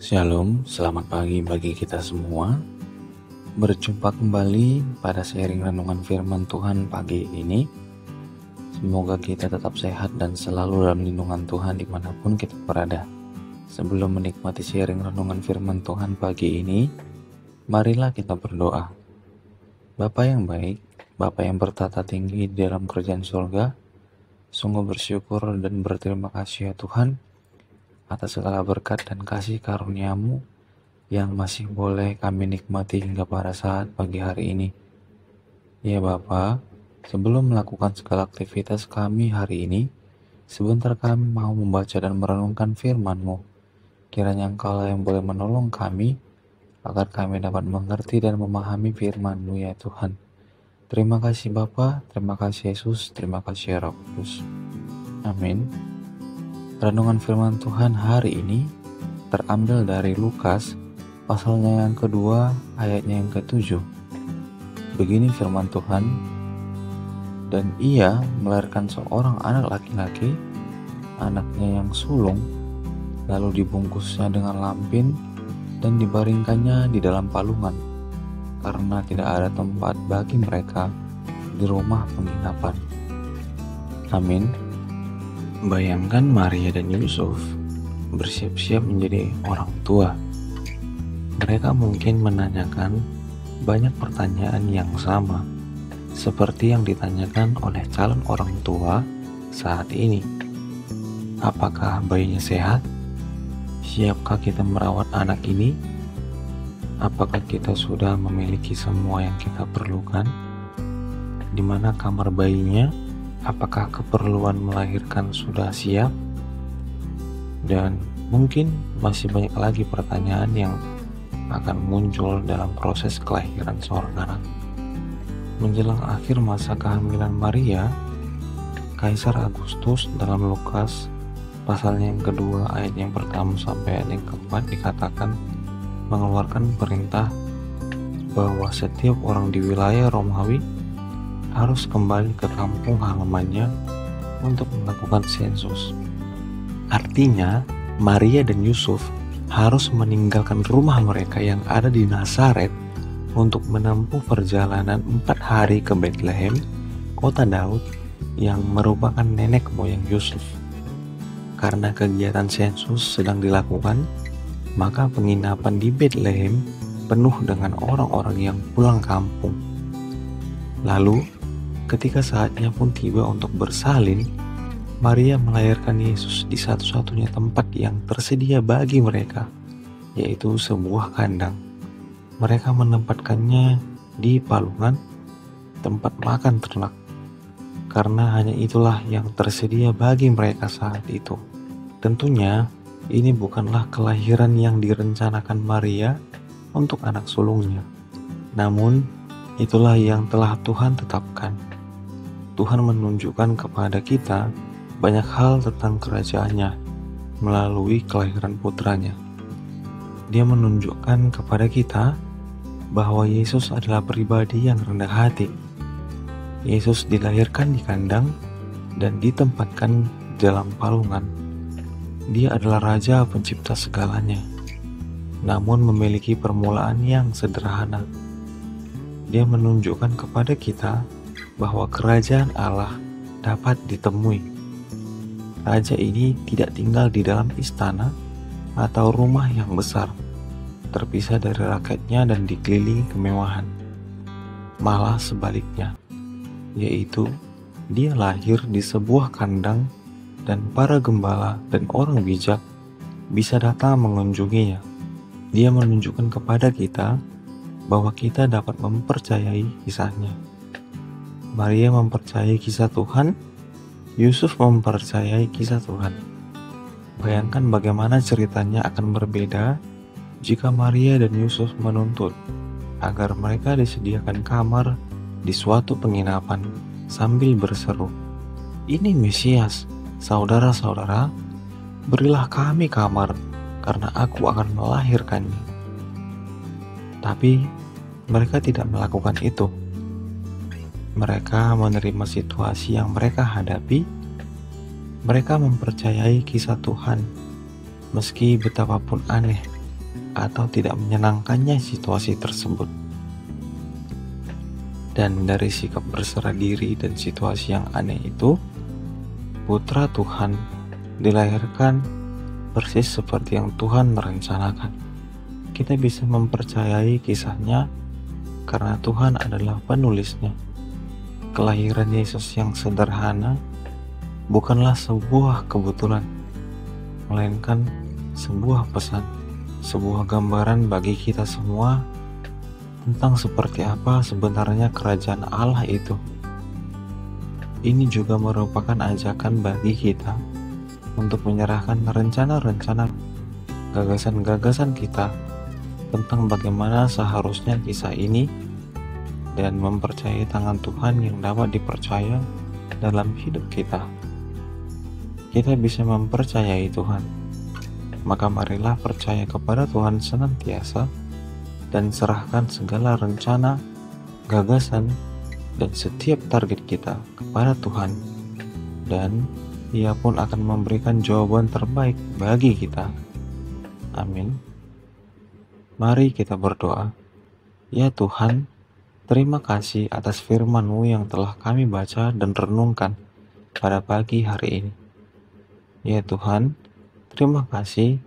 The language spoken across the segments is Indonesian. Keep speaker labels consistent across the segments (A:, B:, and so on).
A: Shalom, selamat pagi bagi kita semua. Berjumpa kembali pada sharing renungan firman Tuhan pagi ini. Semoga kita tetap sehat dan selalu dalam lindungan Tuhan dimanapun kita berada. Sebelum menikmati sharing renungan firman Tuhan pagi ini, marilah kita berdoa. Bapa yang baik, Bapa yang bertata tinggi di dalam kerajaan surga, sungguh bersyukur dan berterima kasih ya Tuhan, atas segala berkat dan kasih karunia-Mu yang masih boleh kami nikmati hingga pada saat pagi hari ini. Ya Bapa, sebelum melakukan segala aktivitas kami hari ini, sebentar kami mau membaca dan merenungkan firman-Mu. Kiranya Engkaulah yang boleh menolong kami, agar kami dapat mengerti dan memahami firman-Mu ya Tuhan. Terima kasih Bapa, terima kasih Yesus, terima kasih ya Roh Kudus. Amin. Renungan firman Tuhan hari ini terambil dari Lukas pasalnya yang kedua ayatnya yang ke-7. Begini firman Tuhan, dan ia melahirkan seorang anak laki-laki, anaknya yang sulung, lalu dibungkusnya dengan lampin dan dibaringkannya di dalam palungan, karena tidak ada tempat bagi mereka di rumah penginapan. Amin. Bayangkan Maria dan Yusuf bersiap-siap menjadi orang tua. Mereka mungkin menanyakan banyak pertanyaan yang sama, seperti yang ditanyakan oleh calon orang tua saat ini. Apakah bayinya sehat? Siapkah kita merawat anak ini? Apakah kita sudah memiliki semua yang kita perlukan? Di mana kamar bayinya? Apakah keperluan melahirkan sudah siap? Dan mungkin masih banyak lagi pertanyaan yang akan muncul dalam proses kelahiran seorang anak. Menjelang akhir masa kehamilan Maria, Kaisar Agustus dalam Lukas pasalnya yang kedua ayat yang pertama sampai ayat yang keempat dikatakan mengeluarkan perintah bahwa setiap orang di wilayah Romawi harus kembali ke kampung halamannya untuk melakukan sensus. Artinya, Maria dan Yusuf harus meninggalkan rumah mereka yang ada di Nazaret untuk menempuh perjalanan 4 hari ke Bethlehem, kota Daud, yang merupakan nenek moyang Yusuf. Karena kegiatan sensus sedang dilakukan, maka penginapan di Bethlehem penuh dengan orang-orang yang pulang kampung. Lalu, ketika saatnya pun tiba untuk bersalin, Maria melahirkan Yesus di satu-satunya tempat yang tersedia bagi mereka, yaitu sebuah kandang. Mereka menempatkannya di palungan, tempat makan ternak, karena hanya itulah yang tersedia bagi mereka saat itu. Tentunya, ini bukanlah kelahiran yang direncanakan Maria untuk anak sulungnya. Namun, itulah yang telah Tuhan tetapkan. Tuhan menunjukkan kepada kita banyak hal tentang kerajaannya melalui kelahiran putranya. Dia menunjukkan kepada kita bahwa Yesus adalah pribadi yang rendah hati. Yesus dilahirkan di kandang dan ditempatkan dalam palungan. Dia adalah Raja Pencipta segalanya, namun memiliki permulaan yang sederhana. Dia menunjukkan kepada kita bahwa kerajaan Allah dapat ditemui. Raja ini tidak tinggal di dalam istana atau rumah yang besar, terpisah dari rakyatnya dan dikelilingi kemewahan. Malah sebaliknya, yaitu dia lahir di sebuah kandang dan para gembala dan orang bijak bisa datang mengunjunginya. Dia menunjukkan kepada kita bahwa kita dapat mempercayai kisahnya. Maria mempercayai kisah Tuhan, Yusuf mempercayai kisah Tuhan. Bayangkan bagaimana ceritanya akan berbeda jika Maria dan Yusuf menuntut agar mereka disediakan kamar di suatu penginapan sambil berseru, "Ini Mesias, saudara-saudara, berilah kami kamar karena aku akan melahirkannya." Tapi mereka tidak melakukan itu. Mereka menerima situasi yang mereka hadapi. Mereka mempercayai kisah Tuhan, meski betapapun aneh atau tidak menyenangkannya situasi tersebut. Dan dari sikap berserah diri dan situasi yang aneh itu, Putra Tuhan dilahirkan persis seperti yang Tuhan merencanakan. Kita bisa mempercayai kisahnya karena Tuhan adalah penulisnya. Kelahiran Yesus yang sederhana bukanlah sebuah kebetulan, melainkan sebuah pesan, sebuah gambaran bagi kita semua tentang seperti apa sebenarnya kerajaan Allah itu. Ini juga merupakan ajakan bagi kita untuk menyerahkan rencana-rencana, gagasan-gagasan kita tentang bagaimana seharusnya kisah ini dan mempercayai tangan Tuhan yang dapat dipercaya dalam hidup kita. Kita bisa mempercayai Tuhan, maka marilah percaya kepada Tuhan senantiasa dan serahkan segala rencana, gagasan, dan setiap target kita kepada Tuhan, dan Ia pun akan memberikan jawaban terbaik bagi kita. Amin. Mari kita berdoa. Ya Tuhan, terima kasih atas firman-Mu yang telah kami baca dan renungkan pada pagi hari ini. Ya Tuhan, terima kasih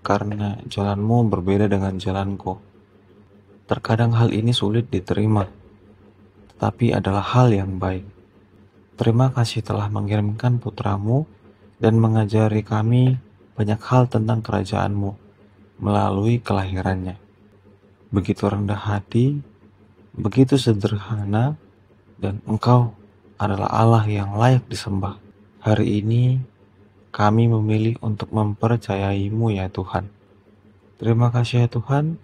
A: karena jalan-Mu berbeda dengan jalanku. Terkadang hal ini sulit diterima, tetapi adalah hal yang baik. Terima kasih telah mengirimkan Putra-Mu dan mengajari kami banyak hal tentang kerajaan-Mu melalui kelahirannya. Begitu rendah hati, begitu sederhana, dan Engkau adalah Allah yang layak disembah. Hari ini kami memilih untuk mempercayai-Mu ya Tuhan. Terima kasih ya Tuhan,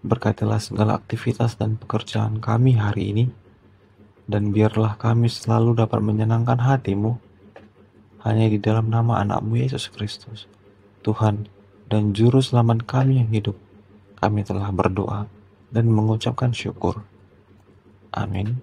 A: berkatilah segala aktivitas dan pekerjaan kami hari ini, dan biarlah kami selalu dapat menyenangkan hati-Mu, hanya di dalam nama anak-Mu Yesus Kristus, Tuhan dan Juru Selamat kami yang hidup. Kami telah berdoa dan mengucapkan syukur. Amin.